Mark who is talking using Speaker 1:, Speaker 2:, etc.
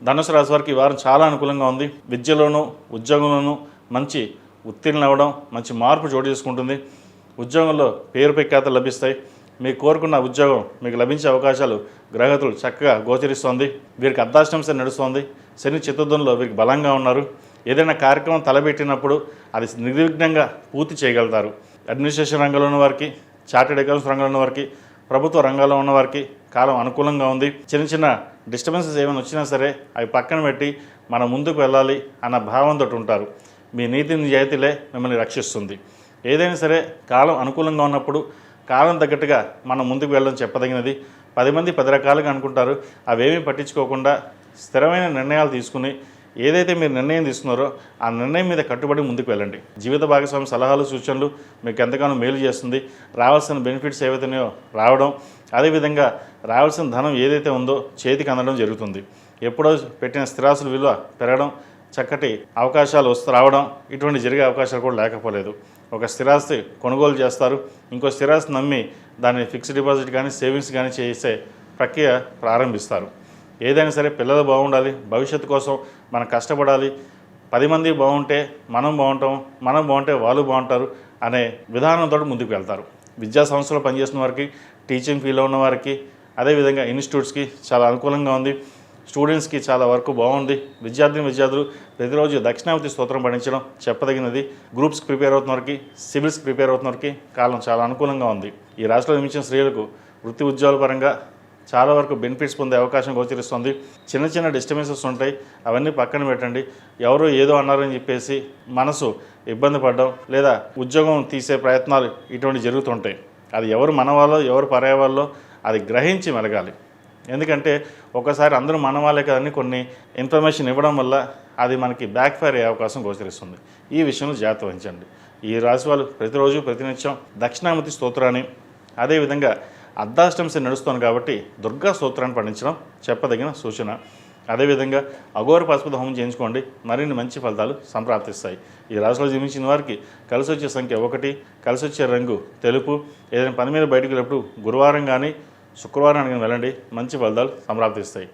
Speaker 1: ధనుసు రాశి వారికి ఈ వారం చాలా అనుకూలంగా ఉంది. విద్యలోనూ ఉద్యోగంలోనూ మంచి ఉత్తీర్ణులు అవ్వడం, మంచి మార్పు చోటు చేసుకుంటుంది. ఉద్యోగంలో పేరు ప్రఖ్యాతలు లభిస్తాయి. మీకు కోరుకున్న ఉద్యోగం మీకు లభించే అవకాశాలు గ్రహగతులు చక్కగా గోచరిస్తోంది. వీరికి అర్ధాష్టమ శని నడుస్తోంది. శని చతుర్థంలో వీరికి బలంగా ఉన్నారు. ఏదైనా కార్యక్రమం తలబెట్టినప్పుడు అది నిర్విఘ్నంగా పూర్తి చేయగలుగుతారు. అడ్మినిస్ట్రేషన్ రంగంలో ఉన్న వారికి, చార్టెడ్ అకౌంట్స్ రంగంలో ఉన్న వారికి, ప్రభుత్వ రంగాల్లో ఉన్న వారికి కాలం అనుకూలంగా ఉంది. చిన్న చిన్న డిస్టర్బెన్సెస్ ఏమైనా వచ్చినా సరే అవి పక్కన పెట్టి మనం ముందుకు వెళ్ళాలి అన్న భావంతో ఉంటారు. మీ నీతి నిజాయితీలే మిమ్మల్ని రక్షిస్తుంది. ఏదైనా సరే కాలం అనుకూలంగా ఉన్నప్పుడు కాలం తగ్గట్టుగా మనం ముందుకు వెళ్ళడం చెప్పదగినది. 10 మంది 10 రకాలుగా అనుకుంటారు. అవేమీ పట్టించుకోకుండా స్థిరమైన నిర్ణయాలు తీసుకుని ఏదైతే మీరు నిర్ణయం తీసుకున్నారో ఆ నిర్ణయం మీద కట్టుబడి ముందుకు వెళ్ళండి. జీవిత భాగస్వామి సలహాలు సూచనలు మీకు ఎంతగానో మేలు చేస్తుంది. రావాల్సిన బెనిఫిట్స్ ఏవైతున్నాయో రావడం, అదేవిధంగా రావాల్సిన ధనం ఏదైతే ఉందో చేతికి అందడం జరుగుతుంది. ఎప్పుడో పెట్టిన స్థిరాస్తుల విలువ పెరగడం, చక్కటి అవకాశాలు రావడం, ఇటువంటి జరిగే అవకాశాలు కూడా లేకపోలేదు. ఒక స్థిరాస్తి కొనుగోలు చేస్తారు, ఇంకో స్థిరాస్తి నమ్మి దాన్ని ఫిక్స్డ్ డిపాజిట్ కానీ సేవింగ్స్ కానీ చేసే ప్రక్రియ ప్రారంభిస్తారు. ఏదైనా సరే పిల్లలు బాగుండాలి, భవిష్యత్తు కోసం మనం కష్టపడాలి. 10 మంది బాగుంటే మనం బాగుంటాం, మనం బాగుంటే వాళ్ళు బాగుంటారు అనే విధానంతో ముందుకు వెళ్తారు. విద్యా సంస్థలో పనిచేసిన వారికి, టీచింగ్ ఫీల్డ్లో ఉన్న వారికి, అదేవిధంగా ఇన్స్టిట్యూట్స్కి చాలా అనుకూలంగా ఉంది. స్టూడెంట్స్కి చాలా వరకు బాగుంది. విద్యార్థులు ప్రతిరోజు దక్షిణావతి స్తోత్రం పఠించడం చెప్పదగినది. గ్రూప్స్కి ప్రిపేర్ అవుతున్న వారికి, సివిల్స్కి ప్రిపేర్ అవుతున్న వారికి కాలం చాలా అనుకూలంగా ఉంది. ఈ రాష్ట్రంలో నిర్మించిన స్త్రీలకు వృత్తి ఉద్యోగాల పరంగా చాలా వరకు బెనిఫిట్స్ పొందే అవకాశం గోచరిస్తుంది. చిన్న చిన్న డిస్టర్బెన్సెస్ ఉంటాయి, అవన్నీ పక్కన పెట్టండి. ఎవరో ఏదో అన్నారని చెప్పేసి మనసు ఇబ్బంది పడడం లేదా ఉద్యోగం తీసే ప్రయత్నాలు ఇటువంటి జరుగుతుంటాయి. అది ఎవరు మన వాళ్ళో ఎవరు పరాయి వాళ్ళో అది గ్రహించి మెలగాలి. ఎందుకంటే ఒకసారి అందరూ మన వాళ్ళే కదని కొన్ని ఇన్ఫర్మేషన్ ఇవ్వడం వల్ల అది మనకి బ్యాక్ ఫైర్ అయ్యే అవకాశం గోచరిస్తుంది. ఈ విషయంలో జాగ్రత్త వహించండి. ఈ రాశి వాళ్ళు ప్రతిరోజు ప్రతినిత్యం దక్షిణామూర్తి స్తోత్రాన్ని, అదేవిధంగా అర్ధాష్టమ శని నడుస్తుంది కాబట్టి దుర్గా స్తోత్రాన్ని పఠించడం చెప్పదగిన సూచన. అదేవిధంగా అఘోర పాశుపత హోమం చేయించుకోండి, మరిన్ని మంచి ఫలితాలు సంప్రాప్తిస్తాయి. ఈ రాశిలో జన్మించిన వారికి కలిసి వచ్చే సంఖ్య 1, కలిసి వచ్చే రంగు తెలుపు. ఏదైనా పని మీద బయటకు వెళ్ళినప్పుడు గురువారం కానీ శుక్రవారానికి వెళ్ళండి, మంచి ఫలితాలు సంప్రాప్తిస్తాయి.